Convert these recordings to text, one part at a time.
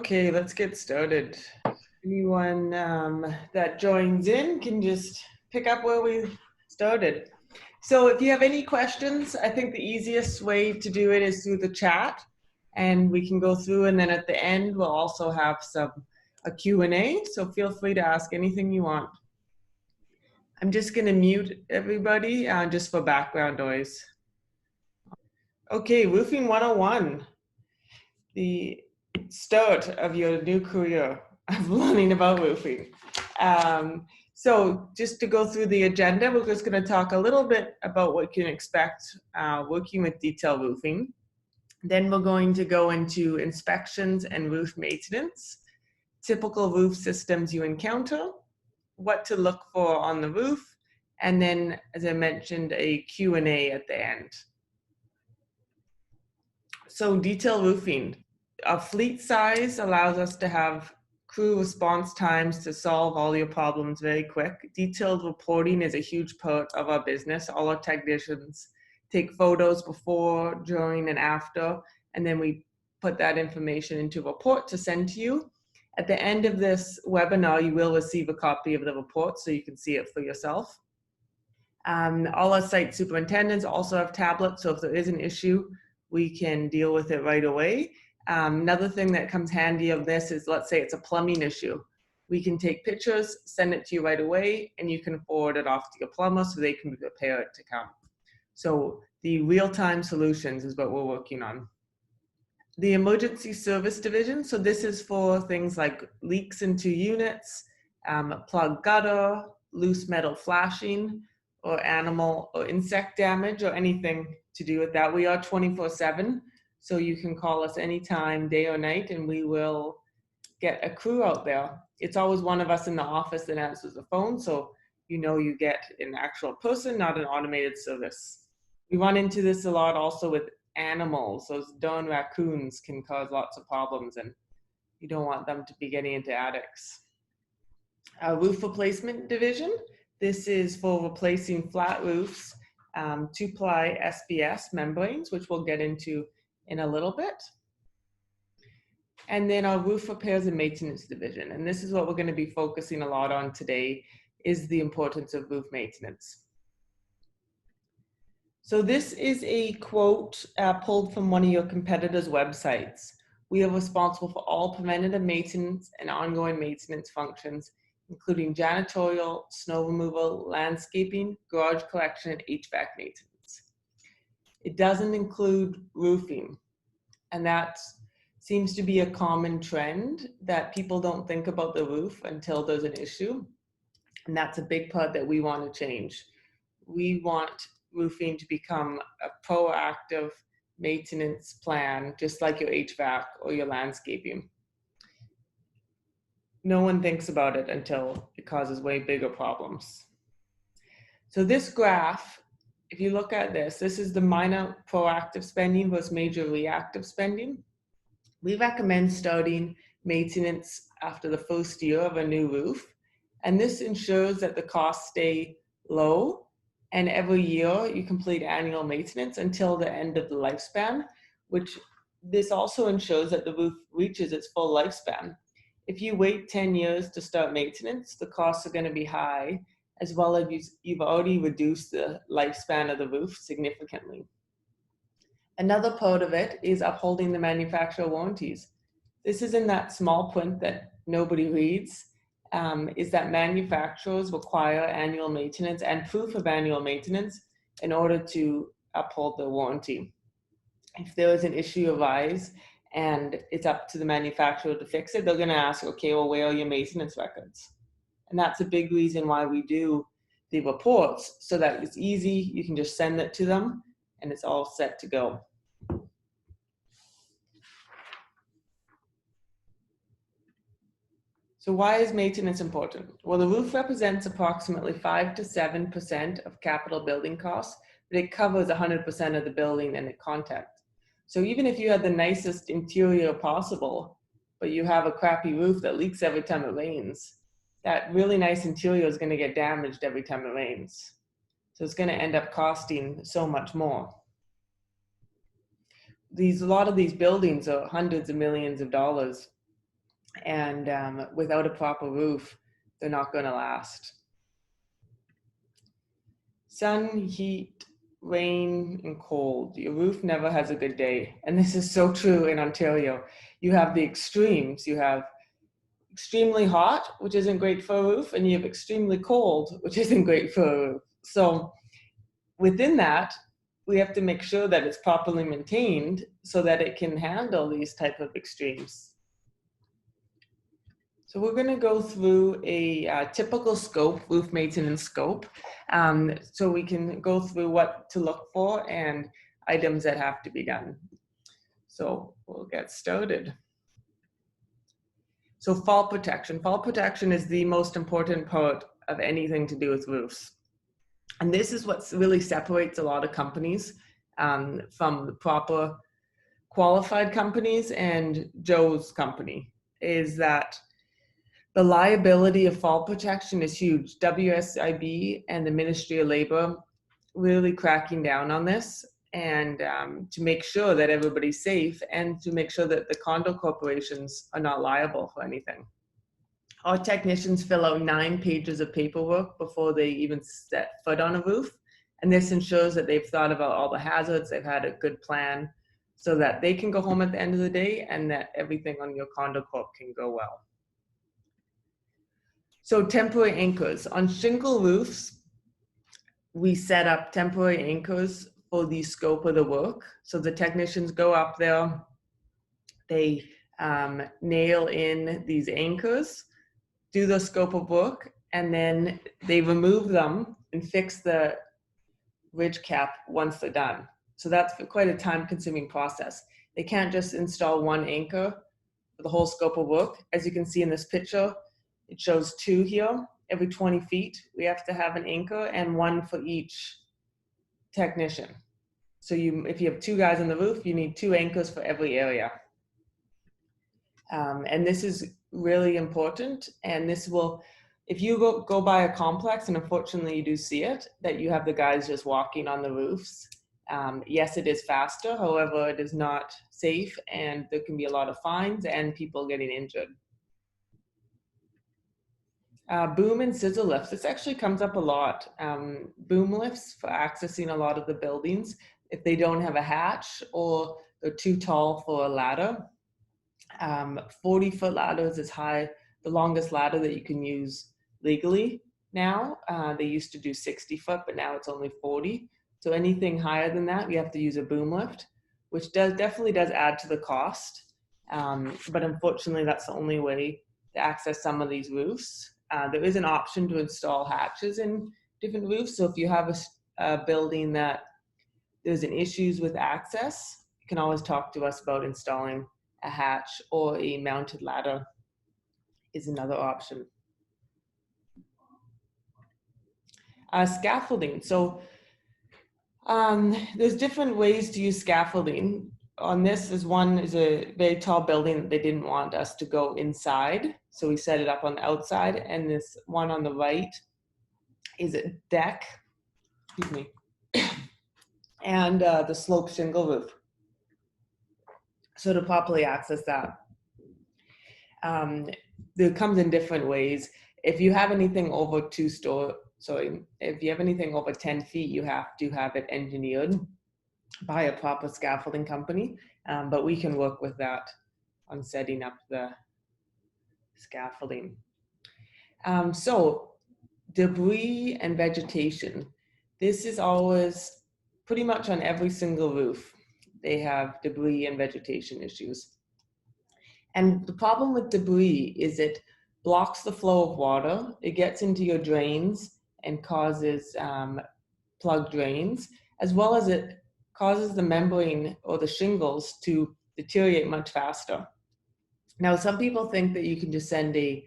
Okay, let's get started. Anyone that joins in can just pick up where we started. So if you have any questions, I think the easiest way to do it is through the chat, and we can go through, and then at the end we'll also have a Q&A, so feel free to ask anything you want. I'm just going to mute everybody just for background noise. Okay, Roofing 101. The start of your new career of learning about roofing. So just to go through the agenda, we're just going to talk a little bit about what you can expect working with detail roofing. Then we're going to go into inspections and roof maintenance, typical roof systems you encounter, what to look for on the roof, and then, as I mentioned, a Q&A at the end. So detail roofing. Our fleet size allows us to have crew response times to solve all your problems very quick. Detailed reporting is a huge part of our business. All our technicians take photos before, during, and after, and then we put that information into a report to send to you. At the end of this webinar, you will receive a copy of the report so you can see it for yourself. All our site superintendents also have tablets, so if there is an issue, we can deal with it right away. Another thing that comes handy of this is, let's say it's a plumbing issue. We can take pictures, send it to you right away, and you can forward it off to your plumber so they can be prepared to come. So the real-time solutions is what we're working on. The emergency service division, so this is for things like leaks into units, plug gutter, loose metal flashing, or animal or insect damage, or anything to do with that. We are 24/7, so you can call us anytime, day or night, and we will get a crew out there. It's always one of us in the office that answers the phone, so you know you get an actual person, not an automated service. We run into this a lot also with animals. Those darn raccoons can cause lots of problems, and you don't want them to be getting into attics. Our roof replacement division. This is for replacing flat roofs, 2-ply S.B.S membranes, which we'll get into in a little bit. And then our roof repairs and maintenance division. And this is what we're going to be focusing a lot on today, is the importance of roof maintenance. So this is a quote pulled from one of your competitors' websites. We are responsible for all preventative maintenance and ongoing maintenance functions, including janitorial, snow removal, landscaping, garage collection, and HVAC maintenance. It doesn't include roofing, and that seems to be a common trend, that people don't think about the roof until there's an issue, and that's a big part that we want to change. We want roofing to become a proactive maintenance plan, just like your HVAC or your landscaping. No one thinks about it until it causes way bigger problems. So this graph, if you look at this, this is the minor proactive spending versus major reactive spending. We recommend starting maintenance after the first year of a new roof, and this ensures that the costs stay low, and every year you complete annual maintenance until the end of the lifespan, which this also ensures that the roof reaches its full lifespan. If you wait 10 years to start maintenance, the costs are going to be high, as well as you've already reduced the lifespan of the roof significantly. Another part of it is upholding the manufacturer warranties. This is in that small print that nobody reads, is that manufacturers require annual maintenance and proof of annual maintenance in order to uphold the warranty. If there is an issue arise and it's up to the manufacturer to fix it, they're going to ask, okay, well, where are your maintenance records? And that's a big reason why we do the reports, so that it's easy. You can just send it to them and it's all set to go. So why is maintenance important? Well, the roof represents approximately 5 to 7% of capital building costs, but it covers 100% of the building and the content. So even if you have the nicest interior possible, but you have a crappy roof that leaks every time it rains, that really nice interior is going to get damaged every time it rains. So it's going to end up costing so much more. A lot of these buildings are hundreds of millions of dollars. And without a proper roof, they're not going to last. Sun, heat, rain, and cold. Your roof never has a good day. And this is so true in Ontario. You have the extremes. You have extremely hot, which isn't great for a roof, and you have extremely cold, which isn't great for a roof. So within that, we have to make sure that it's properly maintained so that it can handle these type of extremes. So we're going to go through a typical scope, roof maintenance scope, so we can go through what to look for and items that have to be done. So we'll get started. So fall protection. Fall protection is the most important part of anything to do with roofs. And this is what really separates a lot of companies from the proper qualified companies and Joe's company, is that the liability of fall protection is huge. WSIB and the Ministry of Labor really cracking down on this, and to make sure that everybody's safe and to make sure that the condo corporations are not liable for anything. Our technicians fill out 9 pages of paperwork before they even set foot on a roof. And this ensures that they've thought about all the hazards, they've had a good plan so that they can go home at the end of the day and that everything on your condo corp can go well. So temporary anchors. On shingle roofs, we set up temporary anchors for the scope of the work. So the technicians go up there, they nail in these anchors, do the scope of work, and then they remove them and fix the ridge cap once they're done. So that's quite a time-consuming process. They can't just install one anchor for the whole scope of work. As you can see in this picture, it shows 2 here. Every 20 feet, we have to have an anchor and 1 for each technician. So if you have 2 guys on the roof, you need 2 anchors for every area. And this is really important. And this will, if you go by a complex, and unfortunately you do see it, that you have the guys just walking on the roofs. Yes, it is faster. However, it is not safe, and there can be a lot of fines and people getting injured. Boom and scissor lifts. This actually comes up a lot. Boom lifts for accessing a lot of the buildings if they don't have a hatch or they're too tall for a ladder. 40-foot ladders is the longest ladder that you can use legally now. They used to do 60 foot, but now it's only 40. So anything higher than that, we have to use a boom lift, which definitely does add to the cost. But unfortunately, that's the only way to access some of these roofs. There is an option to install hatches in different roofs. So if you have a building that there's an issues with access, you can always talk to us about installing a hatch, or a mounted ladder is another option. Scaffolding. So there's different ways to use scaffolding. On this is a very tall building that they didn't want us to go inside, so we set it up on the outside. And this one on the right is a deck, excuse me, and the slope shingle roof. So to properly access that, it comes in different ways. If you have anything over if you have anything over 10 feet, you have to have it engineered by a proper scaffolding company, but we can work with that on setting up the scaffolding. So debris and vegetation. This is always pretty much on every single roof. They have debris and vegetation issues. And the problem with debris is it blocks the flow of water. It gets into your drains and causes plugged drains, as well as it causes the membrane or the shingles to deteriorate much faster. Now, some people think that you can just send a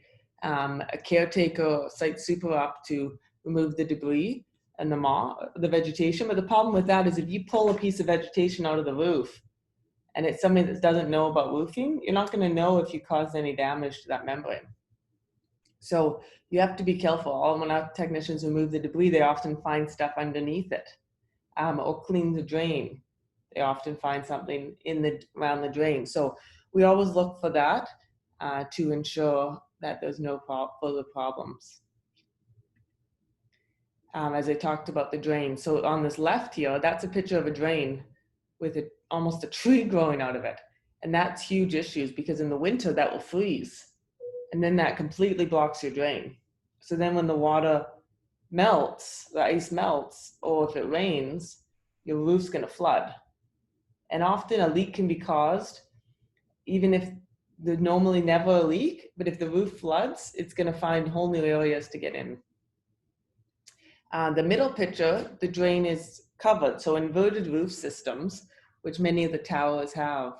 caretaker or site super up to remove the debris and the vegetation, but the problem with that is if you pull a piece of vegetation out of the roof and it's somebody that doesn't know about roofing, you're not going to know if you caused any damage to that membrane. So you have to be careful. When our technicians remove the debris, they often find stuff underneath it, or clean the drain. They often find something around the drain. So we always look for that. to ensure that there's no further problems. As I talked about the drain. So on this left here, that's a picture of a drain with almost a tree growing out of it. And that's huge issues because in the winter that will freeze. And then that completely blocks your drain. So then when the water melts, the ice melts, or if it rains, your roof's gonna flood. And often a leak can be caused, even if there's normally never a leak, but if the roof floods, it's gonna find whole new areas to get in. The middle picture, the drain is covered, so inverted roof systems, which many of the towers have.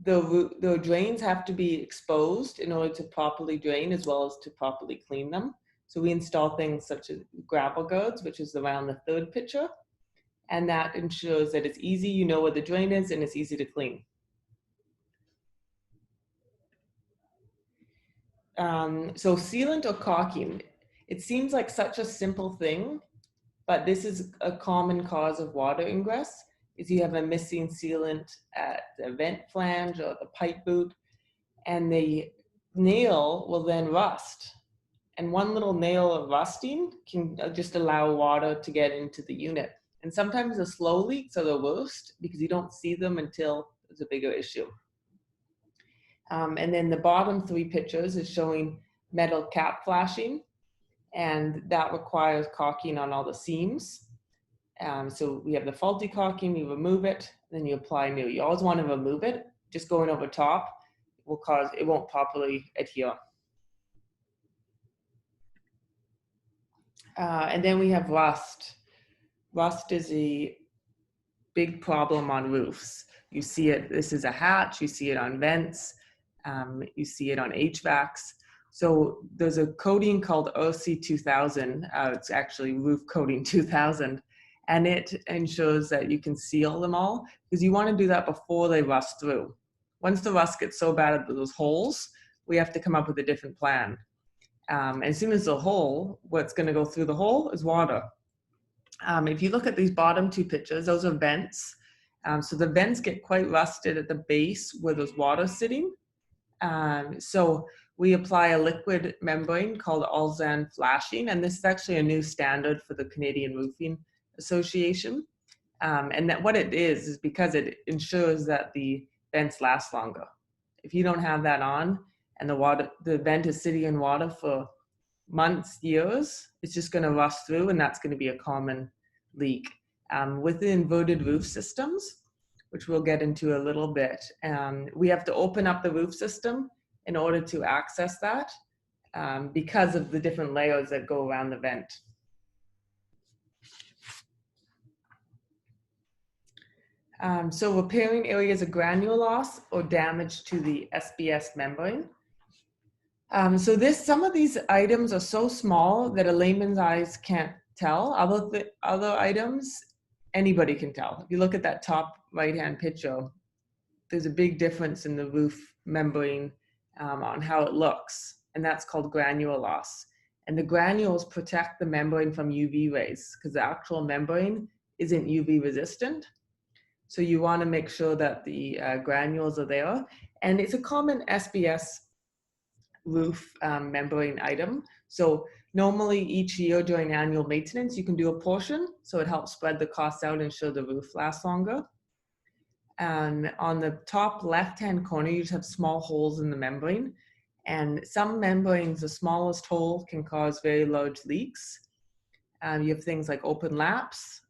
The drains have to be exposed in order to properly drain as well as to properly clean them. So we install things such as gravel girds, which is around the third picture, and that ensures that it's easy, you know where the drain is, and it's easy to clean. So sealant or caulking, it seems like such a simple thing, but this is a common cause of water ingress, is you have a missing sealant at the vent flange or the pipe boot, and the nail will then rust. And one little nail of rusting can just allow water to get into the unit. And sometimes the slow leaks are the worst because you don't see them until there's a bigger issue. And then the bottom three pictures is showing metal cap flashing, and that requires caulking on all the seams. So we have the faulty caulking, we remove it, then you apply new. You always want to remove it. Just going over top will cause, it won't properly adhere. And then we have rust. Rust is a big problem on roofs. You see it, this is a hatch, you see it on vents, you see it on HVACs. So there's a coating called OC2000, it's actually Roof Coating 2000, and it ensures that you can seal them all, because you want to do that before they rust through. Once the rust gets so bad at those holes, we have to come up with a different plan. As soon as the hole, what's going to go through the hole is water. If you look at these bottom two pictures, those are vents. So the vents get quite rusted at the base where there's water sitting. So we apply a liquid membrane called Alzan flashing, and this is actually a new standard for the Canadian Roofing Association. And that what it is because it ensures that the vents last longer. If you don't have that on and the vent is sitting in water for months, years, it's just going to rust through, and that's going to be a common leak. With the inverted roof systems, which we'll get into a little bit, we have to open up the roof system in order to access that because of the different layers that go around the vent. So repairing areas of granule loss or damage to the S.B.S membrane. So some of these items are so small that a layman's eyes can't tell. Other items, anybody can tell. If you look at that top right-hand picture, there's a big difference in the roof membrane on how it looks, and that's called granule loss. And the granules protect the membrane from UV rays because the actual membrane isn't UV resistant. So you want to make sure that the granules are there. And it's a common S.B.S roof membrane item. So normally each year during annual maintenance, you can do a portion. So it helps spread the costs out and ensure the roof lasts longer. And on the top left-hand corner, you just have small holes in the membrane. And some membranes, the smallest hole can cause very large leaks. You have things like open laps,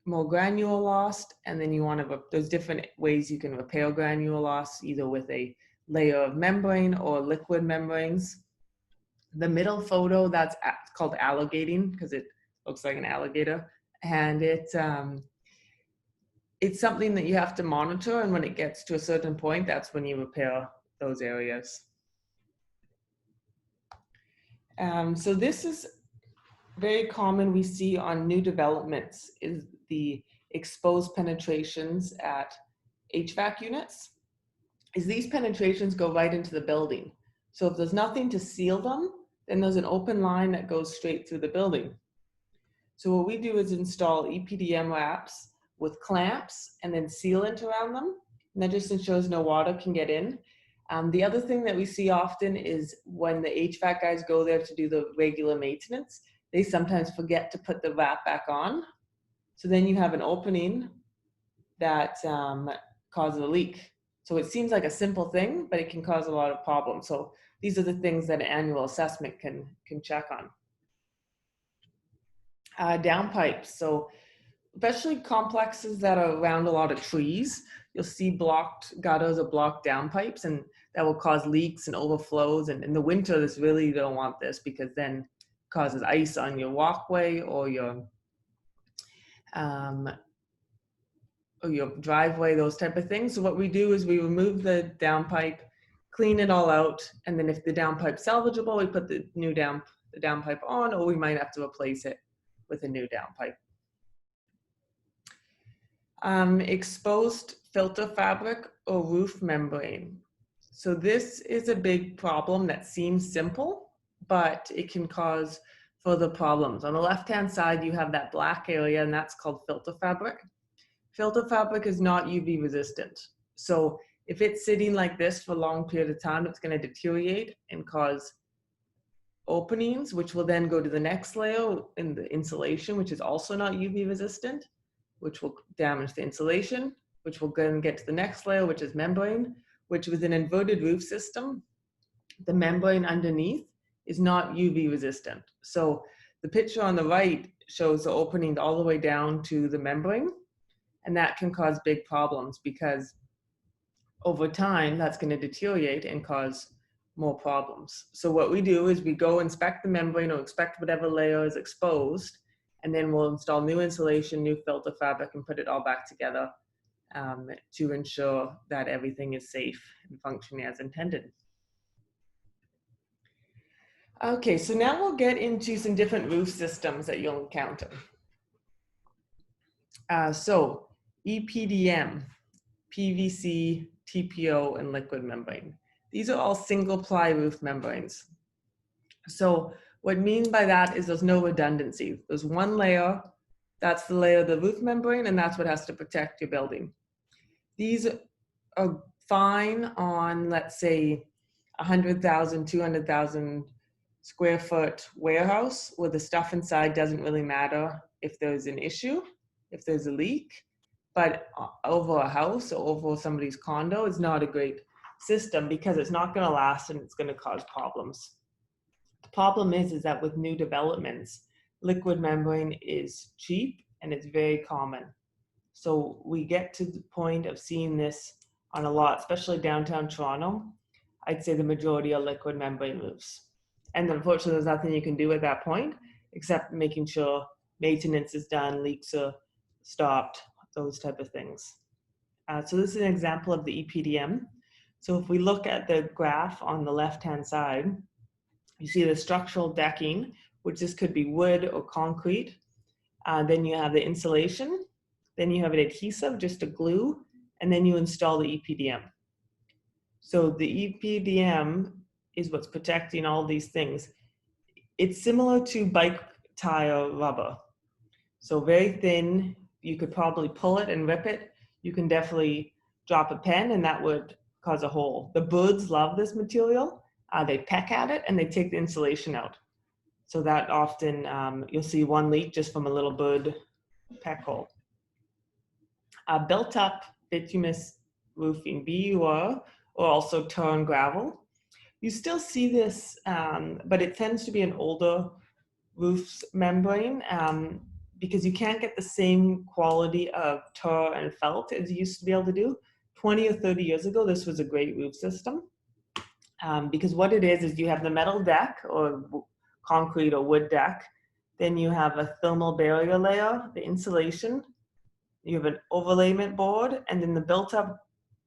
more granule loss, and then you want to, there's different ways you can repair granule loss, either with a layer of membrane or liquid membranes. The middle photo, that's called alligating because it looks like an alligator. And it's something that you have to monitor, and when it gets to a certain point, that's when you repair those areas. So this is very common we see on new developments is the exposed penetrations at HVAC units. Is these penetrations go right into the building. So if there's nothing to seal them, then there's an open line that goes straight through the building. So what we do is install EPDM wraps with clamps and then sealant around them. And that just ensures no water can get in. The other thing that we see often is when the HVAC guys go there to do the regular maintenance, they sometimes forget to put the wrap back on. So then you have an opening that causes a leak. So it seems like a simple thing, but it can cause a lot of problems. So these are the things that an annual assessment can check on. Downpipes. So especially complexes that are around a lot of trees, you'll see blocked gutters or blocked downpipes, and that will cause leaks and overflows. And in the winter, this really, you don't want this, because then it causes ice on your walkway or your driveway, those type of things. So what we do is we remove the downpipe, clean it all out, and then if the downpipe's salvageable, we put the new downpipe on, or we might have to replace it with a new downpipe. Exposed filter fabric or roof membrane. So this is a big problem that seems simple, but it can cause further problems. On the left-hand side, you have that black area, and that's called filter fabric. Filter fabric is not UV resistant. So if it's sitting like this for a long period of time, it's going to deteriorate and cause openings, which will then go to the next layer in the insulation, which is also not UV resistant, which will damage the insulation, which will then get to the next layer, which is membrane, which with an inverted roof system, the membrane underneath is not UV resistant. So the picture on the right shows the opening all the way down to the membrane, and that can cause big problems because over time that's going to deteriorate and cause more problems. So what we do is we go inspect the membrane or inspect whatever layer is exposed, and then we'll install new insulation, new filter fabric, and put it all back together to ensure that everything is safe and functioning as intended. Okay, so now we'll get into some different roof systems that you'll encounter. So EPDM, PVC, TPO, and liquid membrane. These are all single-ply roof membranes. So what I mean by that is there's no redundancy. There's one layer, that's the layer of the roof membrane, and that's what has to protect your building. These are fine on, let's say, 100,000, 200,000 square foot warehouse where the stuff inside doesn't really matter if there's an issue, if there's a leak. But over a house or over somebody's condo is not a great system because it's not going to last and it's going to cause problems. The problem is that with new developments, liquid membrane is cheap and it's very common. So we get to the point of seeing this on a lot, especially downtown Toronto. I'd say the majority are liquid membrane roofs. And unfortunately, there's nothing you can do at that point except making sure maintenance is done, leaks are stopped, those type of things. So this is an example of the EPDM. So if we look at the graph on the left-hand side, you see the structural decking, which this could be wood or concrete. Then you have the insulation. Then you have an adhesive, just a glue, and then you install the EPDM. So the EPDM is what's protecting all these things. It's similar to bike tire rubber. So very thin, you could probably pull it and rip it. You can definitely drop a pen and that would cause a hole. The birds love this material. They peck at it and they take the insulation out. So that often you'll see one leak just from a little bird peck hole. Built up bituminous roofing, B.U.R, or also tar and gravel. You still see this, but it tends to be an older roof membrane because you can't get the same quality of tar and felt as you used to be able to do. 20 or 30 years ago, this was a great roof system because what it is you have the metal deck or concrete or wood deck, then you have a thermal barrier layer, the insulation, you have an overlayment board, and then the built up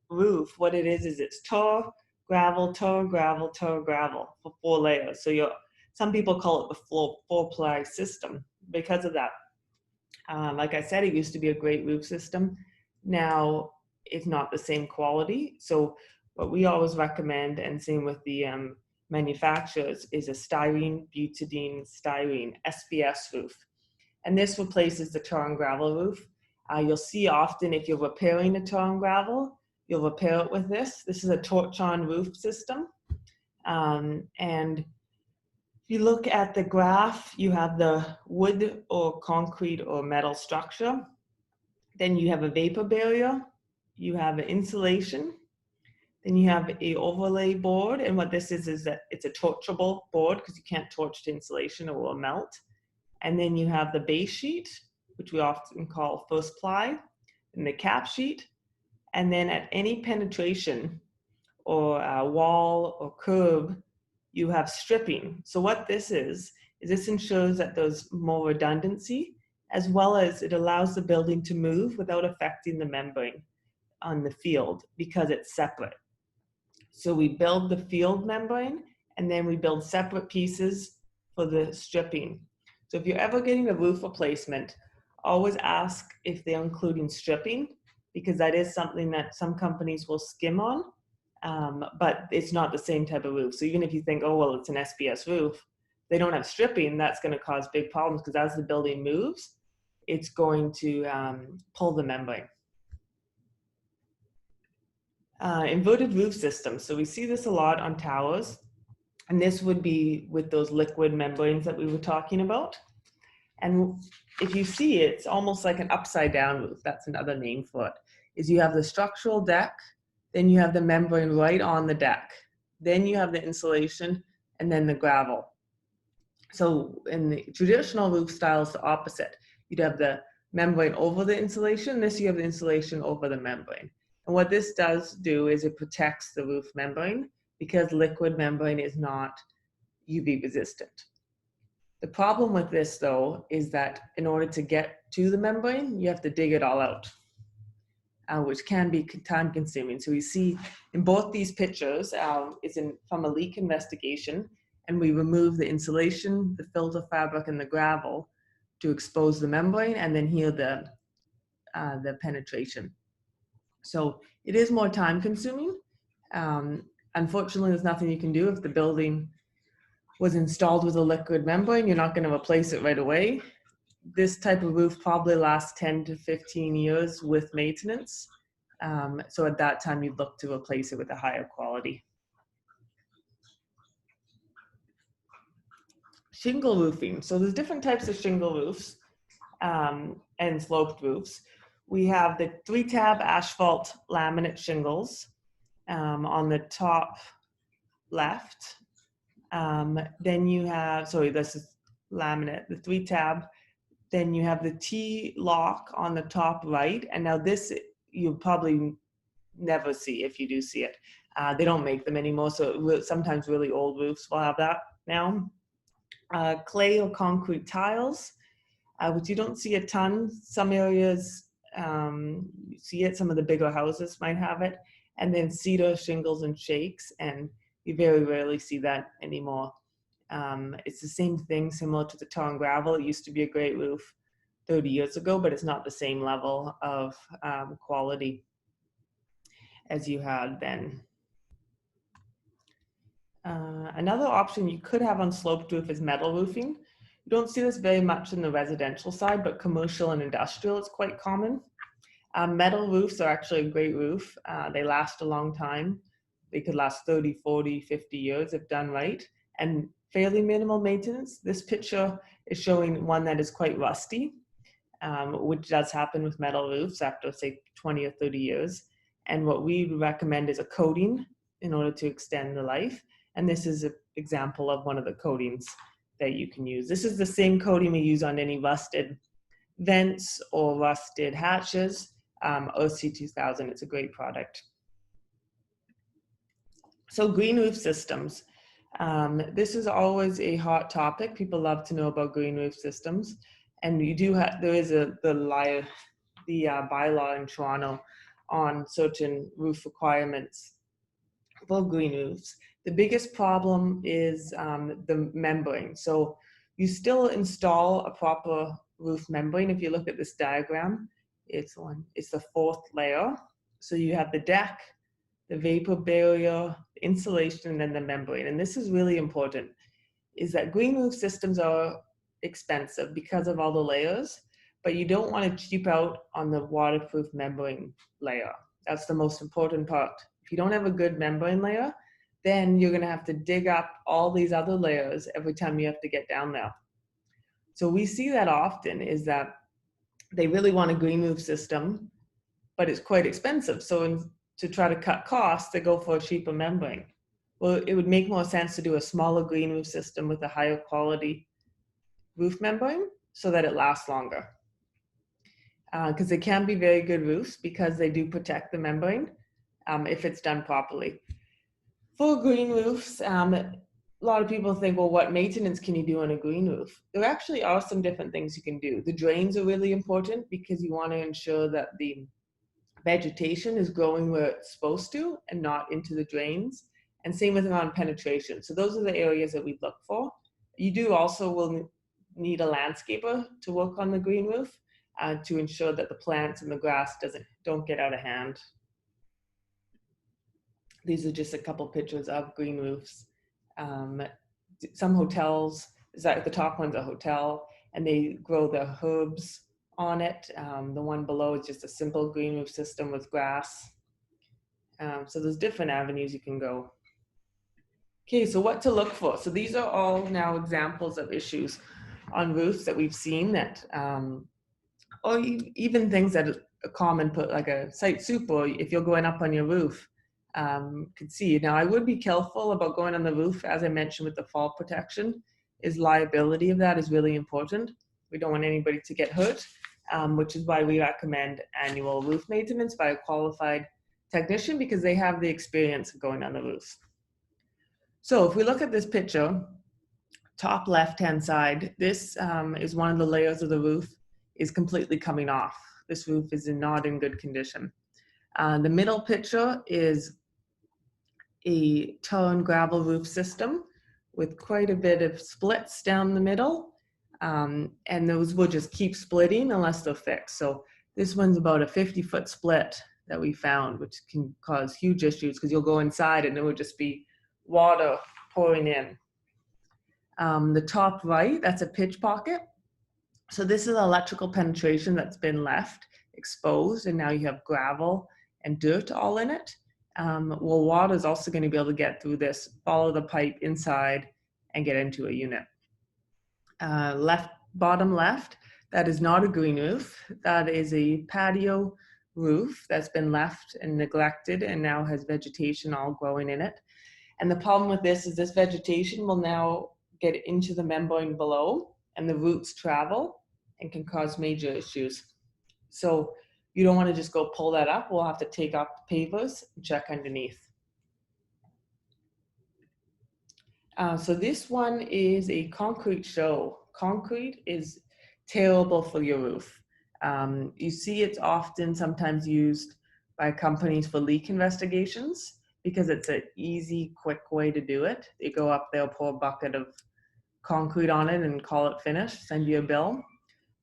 roof, what it is it's tar, gravel, tar, gravel, tar, gravel for 4 layers. So some people call it the four-ply system because of that. Like I said, it used to be a great roof system. Now it's not the same quality. So what we always recommend, and same with the manufacturers, is a styrene, butadiene, styrene, S.B.S roof. And this replaces the tar and gravel roof. You'll see often if you're repairing a tar and gravel, You'll repair it with this. This is a torch-on roof system. And if you look at the graph, you have the wood or concrete or metal structure. Then you have a vapor barrier. You have an insulation. Then you have a overlay board. And what this is that it's a torchable board because you can't torch to insulation or it will melt. And then you have the base sheet, which we often call first ply, and the cap sheet. And then at any penetration or wall or curb, you have stripping. So what this is this ensures that there's more redundancy, as well as it allows the building to move without affecting the membrane on the field because it's separate. So we build the field membrane and then we build separate pieces for the stripping. So if you're ever getting a roof replacement, always ask if they're including stripping, because that is something that some companies will skim on. But it's not the same type of roof. So even if you think, oh, well, it's an S.B.S roof, they don't have stripping, that's going to cause big problems because as the building moves, it's going to pull the membrane. Inverted roof systems. So we see this a lot on towers. And this would be with those liquid membranes that we were talking about. And if you see it, it's almost like an upside down roof. That's another name for it. Is you have the structural deck, then you have the membrane right on the deck. Then you have the insulation and then the gravel. So in the traditional roof style, it's the opposite. You'd have the membrane over the insulation. This you have the insulation over the membrane. And what this does do is it protects the roof membrane because liquid membrane is not UV resistant. The problem with this though is that in order to get to the membrane, you have to dig it all out. Which can be time consuming. So we see in both these pictures, it's from a leak investigation, and we remove the insulation, the filter fabric, and the gravel to expose the membrane, and then heal the penetration. So it is more time consuming. Unfortunately, there's nothing you can do if the building was installed with a liquid membrane. You're not going to replace it right away. This type of roof probably lasts 10 to 15 years with maintenance. So at that time, you'd look to replace it with a higher quality. Shingle roofing. So there's different types of shingle roofs and sloped roofs. We have the 3-tab asphalt laminate shingles on the top left. Then you have, sorry, this is laminate, the 3-tab. Then you have the T-lock on the top right. And now this, you'll probably never see if you do see it. They don't make them anymore, so sometimes really old roofs will have that now. Clay or concrete tiles, which you don't see a ton. Some areas you see it, some of the bigger houses might have it. And then cedar shingles and shakes, and you very rarely see that anymore. It's the same thing, similar to the tar and gravel. It used to be a great roof 30 years ago, but it's not the same level of quality as you had then. Another option you could have on sloped roof is metal roofing. You don't see this very much in the residential side, but commercial and industrial is quite common. Metal roofs are actually a great roof. They last a long time. They could last 30, 40, 50 years if done right, and fairly minimal maintenance. This picture is showing one that is quite rusty, which does happen with metal roofs after, say, 20 or 30 years. And what we recommend is a coating in order to extend the life. And this is an example of one of the coatings that you can use. This is the same coating we use on any rusted vents or rusted hatches. OC2000, it's a great product. So green roof systems. This is always a hot topic. People love to know about green roof systems. And you do have, there is the bylaw in Toronto on certain roof requirements for green roofs. The biggest problem is the membrane. So you still install a proper roof membrane. If you look at this diagram, it's the 4th layer. So you have the deck, the vapor barrier, insulation, and then the membrane. And this is really important, is that green roof systems are expensive because of all the layers, but you don't want to cheap out on the waterproof membrane layer. That's the most important part. If you don't have a good membrane layer, then you're gonna have to dig up all these other layers every time you have to get down there. So we see that often is that they really want a green roof system, but it's quite expensive. So to try to cut costs, they go for a cheaper membrane. Well, it would make more sense to do a smaller green roof system with a higher quality roof membrane so that it lasts longer. Because they can be very good roofs because they do protect the membrane if it's done properly. For green roofs, a lot of people think, well, what maintenance can you do on a green roof? There actually are some different things you can do. The drains are really important because you want to ensure that the vegetation is growing where it's supposed to and not into the drains. And same with around penetration. So those are the areas that we look for. You do also will need a landscaper to work on the green roof to ensure that the plants and the grass don't get out of hand. These are just a couple pictures of green roofs. Some hotels, the top one's a hotel, and they grow their herbs on it. The one below is just a simple green roof system with grass. So there's different avenues you can go. Okay, so what to look for? So these are all now examples of issues on roofs that we've seen that, or even things that are common, like a site soup, or if you're going up on your roof, could see. Now I would be careful about going on the roof, as I mentioned with the fall protection, is liability of that is really important. We don't want anybody to get hurt, which is why we recommend annual roof maintenance by a qualified technician because they have the experience of going on the roof. So if we look at this picture, top left-hand side, this is one of the layers of the roof is completely coming off. This roof is not in good condition. The middle picture is a tar and gravel roof system with quite a bit of splits down the middle. And those will just keep splitting unless they're fixed. So this one's about a 50-foot split that we found, which can cause huge issues because you'll go inside and it would just be water pouring in. The top right, that's a pitch pocket. So this is electrical penetration that's been left exposed, and now you have gravel and dirt all in it. Well, water is also going to be able to get through this, follow the pipe inside, and get into a unit. Bottom left, that is not a green roof. That is a patio roof that's been left and neglected and now has vegetation all growing in it. And the problem with this is this vegetation will now get into the membrane below and the roots travel and can cause major issues. So you don't want to just go pull that up. We'll have to take off the pavers and check underneath. So this one is a concrete show. Concrete is terrible for your roof. You see it's often sometimes used by companies for leak investigations because it's an easy, quick way to do it. They go up, they'll pour a bucket of concrete on it and call it finished, send you a bill.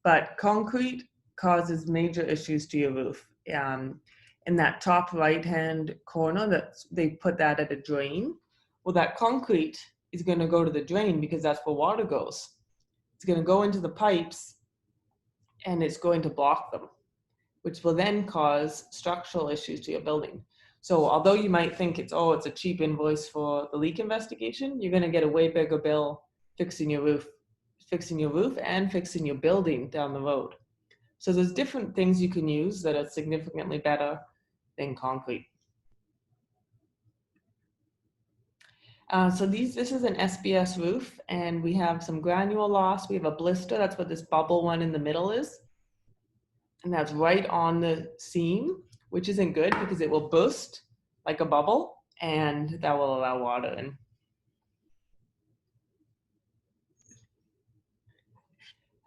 But concrete causes major issues to your roof. In that top right-hand corner, they put that at a drain. Well, that concrete is going to go to the drain because that's where water goes. It's going to go into the pipes and it's going to block them, which will then cause structural issues to your building. So although you might think it's a cheap invoice for the leak investigation, you're going to get a way bigger bill fixing your roof and fixing your building down the road. So there's different things you can use that are significantly better than concrete. So this is an S.B.S roof, and we have some granule loss. We have a blister. That's what this bubble one in the middle is. And that's right on the seam, which isn't good because it will burst like a bubble, and that will allow water in.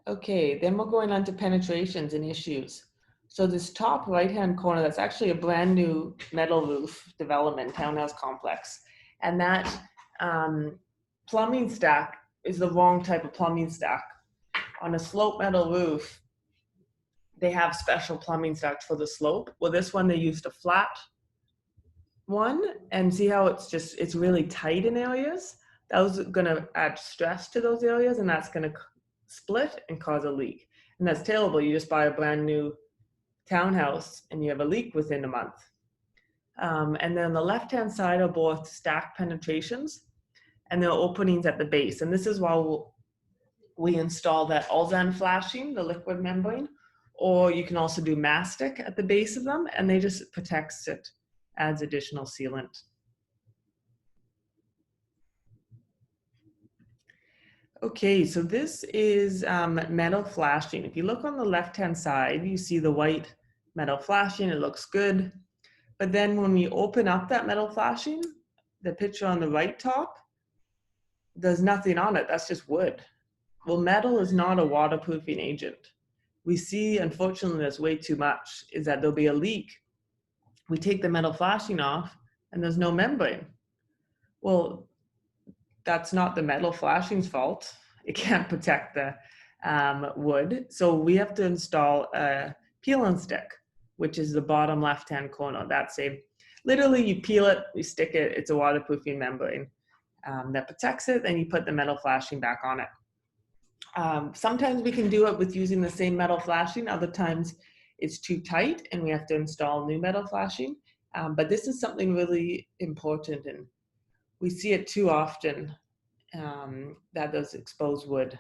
Okay, then we're going on to penetrations and issues. So this top right-hand corner, that's actually a brand new metal roof development, townhouse complex. And that plumbing stack is the wrong type of plumbing stack. On a slope metal roof, they have special plumbing stacks for the slope. Well, this one, they used a flat one, and see how it's really tight in areas? That was gonna add stress to those areas, and that's gonna split and cause a leak. And that's terrible. You just buy a brand new townhouse and you have a leak within a month. And then on the left-hand side are both stack penetrations, and there are openings at the base. And this is why we install that Ulsan flashing, the liquid membrane, or you can also do mastic at the base of them, and they just protects it, adds additional sealant. Okay, so this is metal flashing. If you look on the left-hand side, you see the white metal flashing, it looks good. But then when we open up that metal flashing, the picture on the right top, there's nothing on it, that's just wood. Well, metal is not a waterproofing agent. We see, unfortunately, there's way too much, is that there'll be a leak. We take the metal flashing off and there's no membrane. Well, that's not the metal flashing's fault. It can't protect the wood. So we have to install a peel and stick, which is the bottom left-hand corner. That's literally you peel it, you stick it, it's a waterproofing membrane that protects it, and you put the metal flashing back on it. Sometimes we can do it with using the same metal flashing. Other times it's too tight and we have to install new metal flashing. But this is something really important, and we see it too often, that there's exposed wood.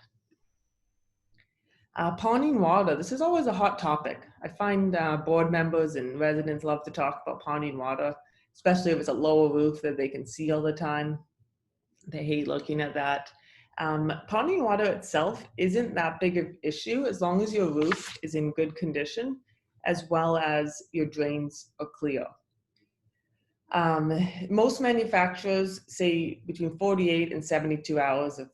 Pawning water, this is always a hot topic. I find board members and residents love to talk about pawning water, especially if it's a lower roof that they can see all the time. They hate looking at that. Pawning water itself isn't that big of an issue as long as your roof is in good condition, as well as your drains are clear. Most manufacturers say between 48 and 72 hours of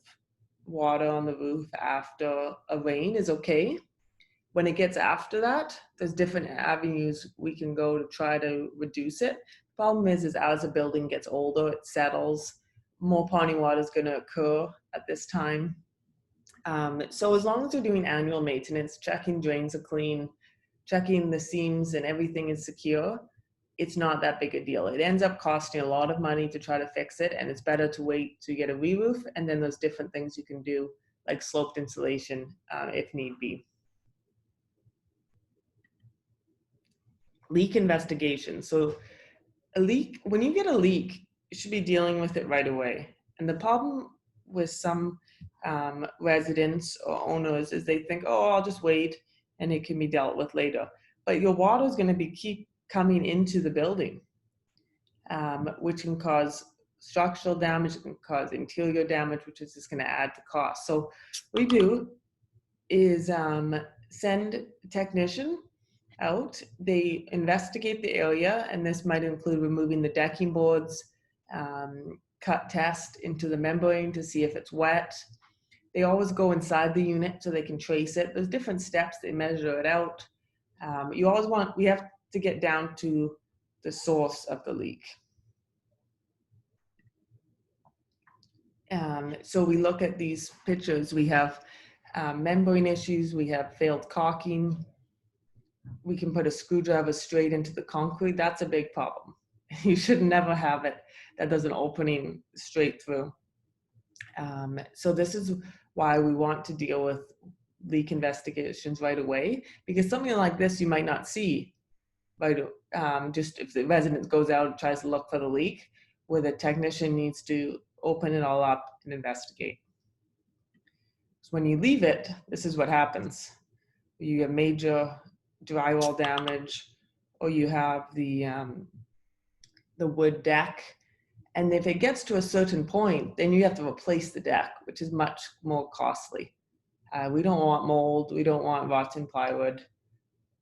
water on the roof after a rain is okay. When it gets after that, there's different avenues we can go to try to reduce it. Problem is as a building gets older, it settles, more pawning water is going to occur at this time. So as long as you're doing annual maintenance, checking drains are clean, checking the seams and everything is secure, it's not that big a deal. It ends up costing a lot of money to try to fix it, and it's better to wait to get a re-roof, and then there's different things you can do, like sloped insulation if need be. Leak investigation. So a leak, when you get a leak, you should be dealing with it right away. And the problem with some residents or owners is they think, oh, I'll just wait and it can be dealt with later. But your water is going to keep coming into the building, which can cause structural damage, it can cause interior damage, which is just going to add to cost. So what we do is send a technician out. They investigate the area, and this might include removing the decking boards, cut test into the membrane to see if it's wet. They always go inside the unit so they can trace it. There's different steps, they measure it out. We have to get down to the source of the leak. So we look at these pictures, we have membrane issues, we have failed caulking. We can put a screwdriver straight into the concrete. That's a big problem. You should never have it that there's an opening straight through. So this is why we want to deal with leak investigations right away, because something like this you might not see, right? Just if the resident goes out and tries to look for the leak, where the technician needs to open it all up and investigate. So when you leave it, this is what happens. You have major drywall damage, or you have the wood deck, and if it gets to a certain point, then you have to replace the deck, which is much more costly. We don't want mold, we don't want rotten plywood.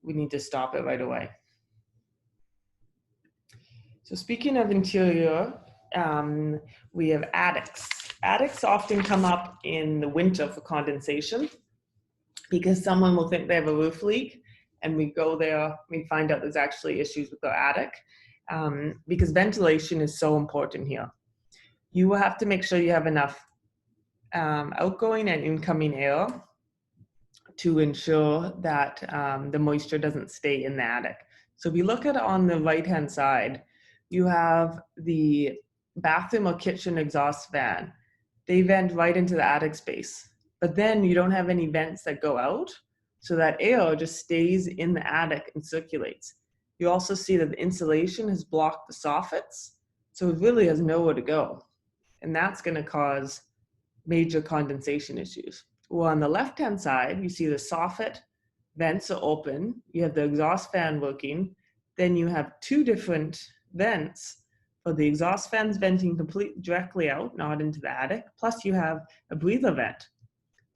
We need to stop it right away. So speaking of interior, we have attics. Attics often come up in the winter for condensation, because someone will think they have a roof leak, and we go there, we find out there's actually issues with the attic, because ventilation is so important here. You will have to make sure you have enough outgoing and incoming air to ensure that the moisture doesn't stay in the attic. So if you look at it on the right-hand side, you have the bathroom or kitchen exhaust fan. They vent right into the attic space, but then you don't have any vents that go out, so that air just stays in the attic and circulates. You also see that the insulation has blocked the soffits, so it really has nowhere to go. And that's going to cause major condensation issues. Well, on the left-hand side, you see the soffit vents are open, you have the exhaust fan working, then you have two different vents for the exhaust fans venting completely directly out, not into the attic, plus you have a breather vent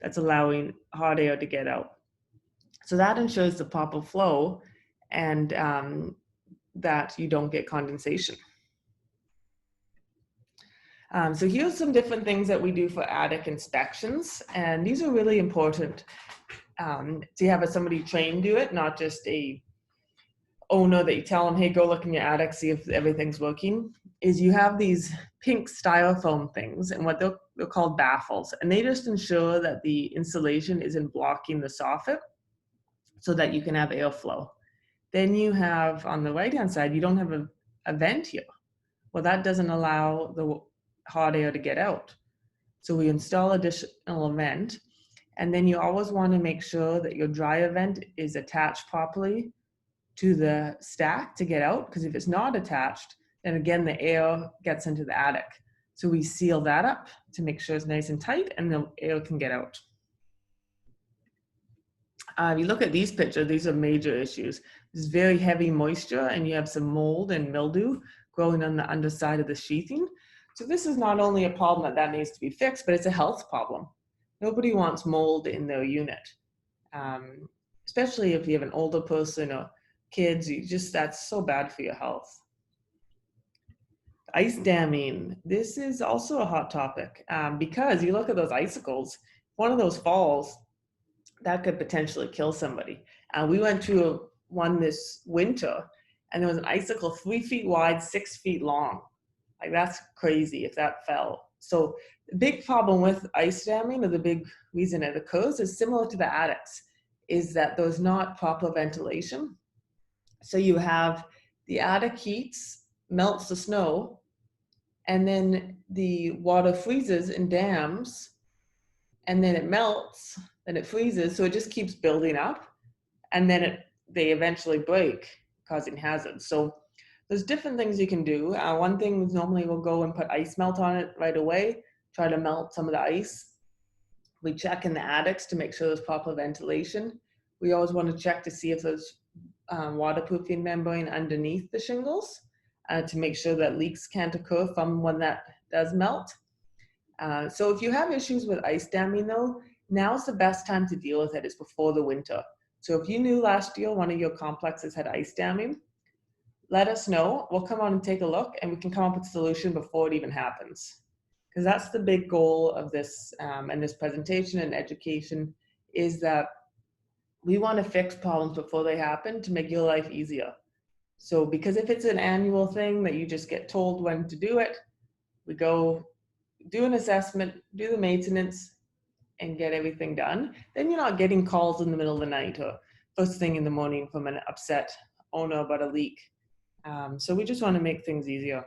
that's allowing hot air to get out. So that ensures the proper flow and that you don't get condensation. So here's some different things that we do for attic inspections, and these are really important to have somebody trained do it, not just a owner that you tell them, hey, go look in your attic, see if everything's working. Is you have these pink styrofoam things, and what they're called baffles, and they just ensure that the insulation isn't blocking the soffit so that you can have airflow. Then you have, on the right-hand side, you don't have a vent here. Well, that doesn't allow the hot air to get out. So we install additional vent, and then you always want to make sure that your dryer vent is attached properly to the stack to get out, because if it's not attached, then again, the air gets into the attic. So we seal that up to make sure it's nice and tight and the air can get out. If you look at these pictures, these are major issues. There's very heavy moisture and you have some mold and mildew growing on the underside of the sheathing. So this is not only a problem that needs to be fixed, but it's a health problem. Nobody wants mold in their unit, especially if you have an older person or kids. That's so bad for your health. Ice damming. This is also a hot topic because you look at those icicles, one of those falls, that could potentially kill somebody. We went to one this winter and there was an icicle 3 feet wide, 6 feet long. Like, that's crazy if that fell. So the big problem with ice damming, or the big reason it occurs, is similar to the attics, is that there's not proper ventilation. So you have the attic heats, melts the snow, and then the water freezes in dams, and then it melts, then it freezes, so it just keeps building up, and then they eventually break, causing hazards. So there's different things you can do. One thing is normally we'll go and put ice melt on it right away, try to melt some of the ice. We check in the attics to make sure there's proper ventilation. We always want to check to see if there's waterproofing membrane underneath the shingles to make sure that leaks can't occur from when that does melt. So if you have issues with ice damming though, now's the best time to deal with it, is before the winter. So if you knew last year one of your complexes had ice damming, let us know. We'll come on and take a look, and we can come up with a solution before it even happens. Because that's the big goal of this and this presentation and education, is that we want to fix problems before they happen to make your life easier. So because if it's an annual thing that you just get told when to do it, we go do an assessment, do the maintenance, and get everything done, then you're not getting calls in the middle of the night or first thing in the morning from an upset owner about a leak. So we just want to make things easier.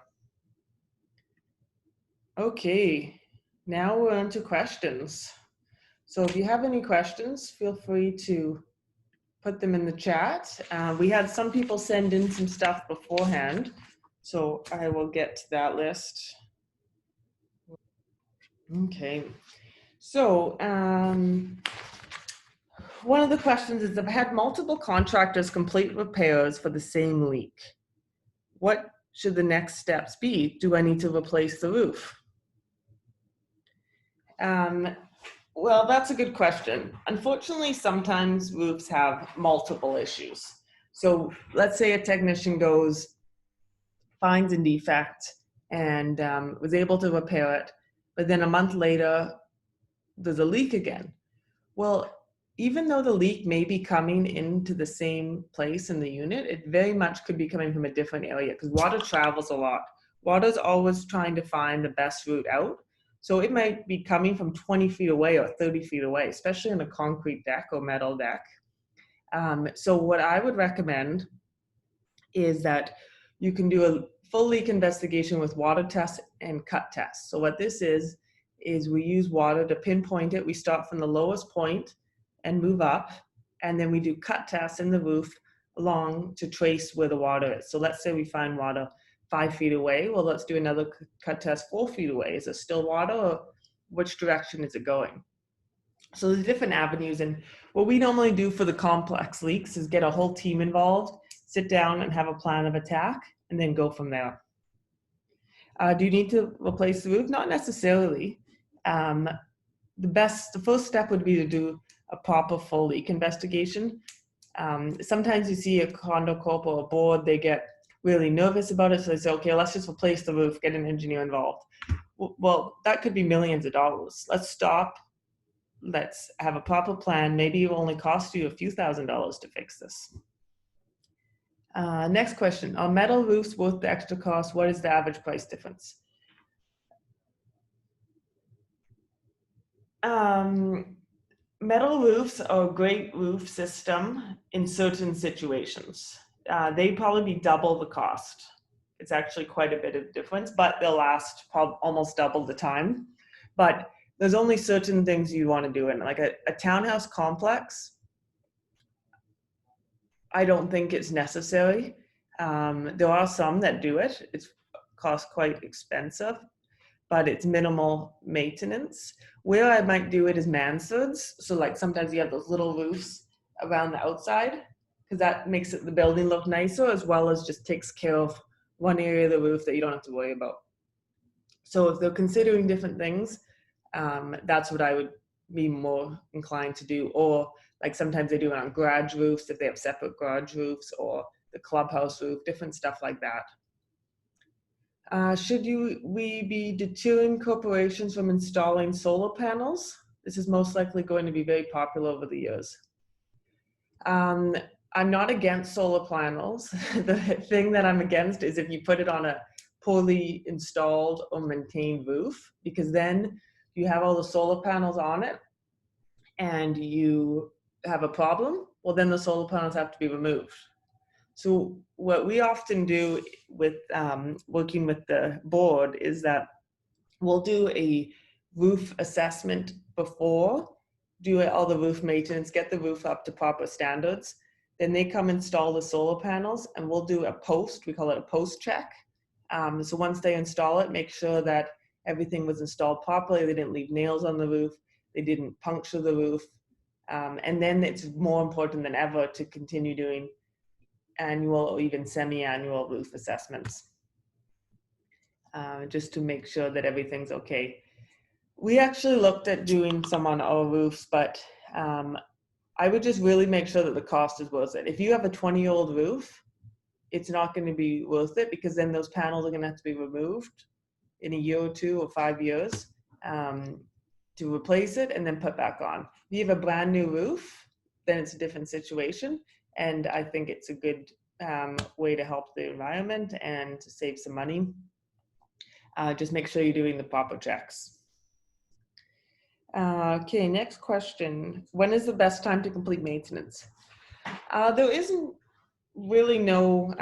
Okay, now we're on to questions. So if you have any questions, feel free to put them in the chat. We had some people send in some stuff beforehand, so I will get to that list. Okay, so one of the questions is, I've had multiple contractors complete repairs for the same leak. What should the next steps be? Do I need to replace the roof? Well, that's a good question. Unfortunately, sometimes roofs have multiple issues. So let's say a technician goes, finds a defect, and was able to repair it, but then a month later, there's a leak again. Well, even though the leak may be coming into the same place in the unit, it very much could be coming from a different area, because water travels a lot. Water's always trying to find the best route out. So it might be coming from 20 feet away or 30 feet away, especially on a concrete deck or metal deck. So what I would recommend is that you can do a full leak investigation with water tests and cut tests. So what this is we use water to pinpoint it. We start from the lowest point and move up, and then we do cut tests in the roof along to trace where the water is. So let's say we find water 5 feet away. Well, let's do another cut test 4 feet away. Is it still water, or which direction is it going? So there's different avenues, and what we normally do for the complex leaks is get a whole team involved, sit down and have a plan of attack, and then go from there. Do you need to replace the roof? Not necessarily. The first step would be to do a proper full leak investigation. Sometimes you see a condo corp or a board, they get really nervous about it, so they say, okay, let's just replace the roof, get an engineer involved. Well, that could be millions of dollars. Let's stop. Let's have a proper plan. Maybe it will only cost you a few $1,000s to fix this. Next question, are metal roofs worth the extra cost? What is the average price difference? Metal roofs are a great roof system in certain situations. They probably be double the cost. It's actually quite a bit of difference, but they'll last almost double the time. But there's only certain things you want to do in like a townhouse complex. I don't think it's necessary. There are some that do it. It's cost quite expensive, but it's minimal maintenance. Where I might do it is mansards. So like sometimes you have those little roofs around the outside, because that makes the building look nicer, as well as just takes care of one area of the roof that you don't have to worry about. So if they're considering different things, that's what I would be more inclined to do. Or like sometimes they do it on garage roofs if they have separate garage roofs, or the clubhouse roof, different stuff like that. Should we be deterring corporations from installing solar panels? This is most likely going to be very popular over the years. I'm not against solar panels. The thing that I'm against is if you put it on a poorly installed or maintained roof, because then you have all the solar panels on it and you have a problem, well, then the solar panels have to be removed. So what we often do with working with the board is that we'll do a roof assessment before, do all the roof maintenance, get the roof up to proper standards. Then they come install the solar panels, and we'll do a post, we call it a post check. So once they install it, make sure that everything was installed properly. They didn't leave nails on the roof. They didn't puncture the roof. And then it's more important than ever to continue doing annual or even semi-annual roof assessments, just to make sure that everything's okay. We actually looked at doing some on our roofs, but I would just really make sure that the cost is worth it. If you have a 20-year-old roof, it's not going to be worth it, because then those panels are going to have to be removed in a year or 2 or 5 years to replace it and then put back on. If you have a brand new roof, then it's a different situation. And I think it's a good way to help the environment and to save some money. Just make sure you're doing the proper checks. Okay, next question. When is the best time to complete maintenance? There isn't really no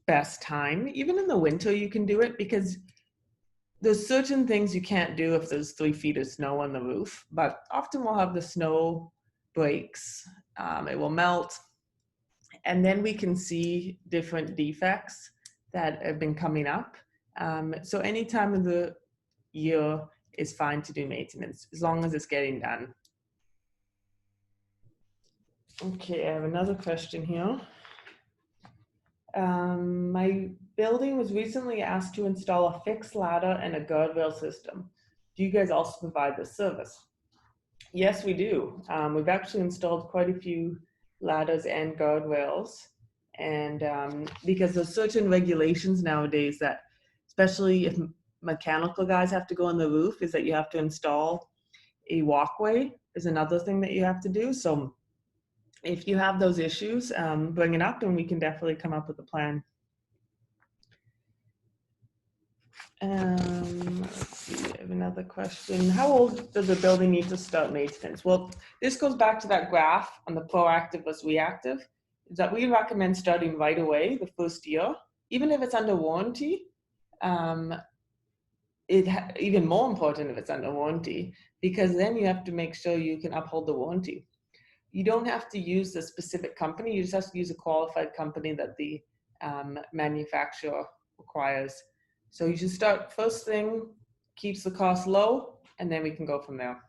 best time. Even in the winter you can do it, because there's certain things you can't do if there's 3 feet of snow on the roof, but often we'll have the snow breaks, it will melt, and then we can see different defects that have been coming up. So any time of the year is fine to do maintenance, as long as it's getting done. Okay, I have another question here. My building was recently asked to install a fixed ladder and a guardrail system. Do you guys also provide this service? Yes, we do. We've actually installed quite a few ladders and guardrails, and because there's certain regulations nowadays that, especially if mechanical guys have to go on the roof, is that you have to install a walkway is another thing that you have to do. So if you have those issues, bring it up and we can definitely come up with a plan. Let's see, I have another question. How old does the building need to start maintenance? Well, this goes back to that graph on the proactive versus reactive, is that we recommend starting right away the first year, even if it's under warranty. Even more important if it's under warranty, because then you have to make sure you can uphold the warranty. You don't have to use the specific company. You just have to use a qualified company that the manufacturer requires. So you should start first thing, keeps the cost low, and then we can go from there.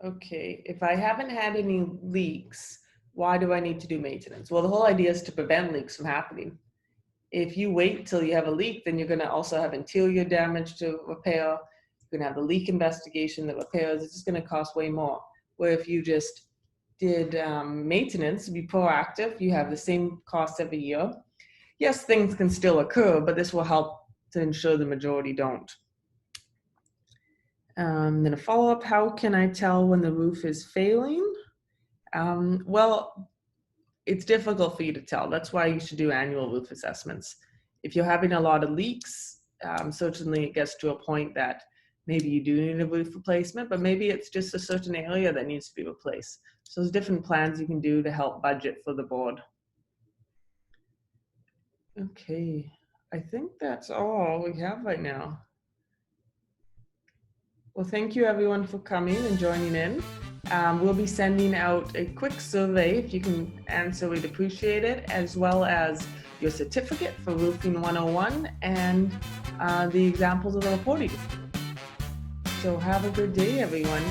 Okay, if I haven't had any leaks, why do I need to do maintenance? Well, the whole idea is to prevent leaks from happening. If you wait till you have a leak, then you're going to also have interior damage to repair. You're going to have the leak investigation, the repairs. It's just going to cost way more. Where if you just did maintenance, be proactive, you have the same cost every year. Yes, things can still occur, but this will help to ensure the majority don't. Then a follow-up, how can I tell when the roof is failing? Well, it's difficult for you to tell. That's why you should do annual roof assessments. If you're having a lot of leaks, certainly it gets to a point that maybe you do need a roof replacement, but maybe it's just a certain area that needs to be replaced. So there's different plans you can do to help budget for the board. Okay, I think that's all we have right now. Well, thank you everyone for coming and joining in. We'll be sending out a quick survey. If you can answer, we'd appreciate it, as well as your certificate for Roofing 101 and the examples of the reporting. So have a good day, everyone.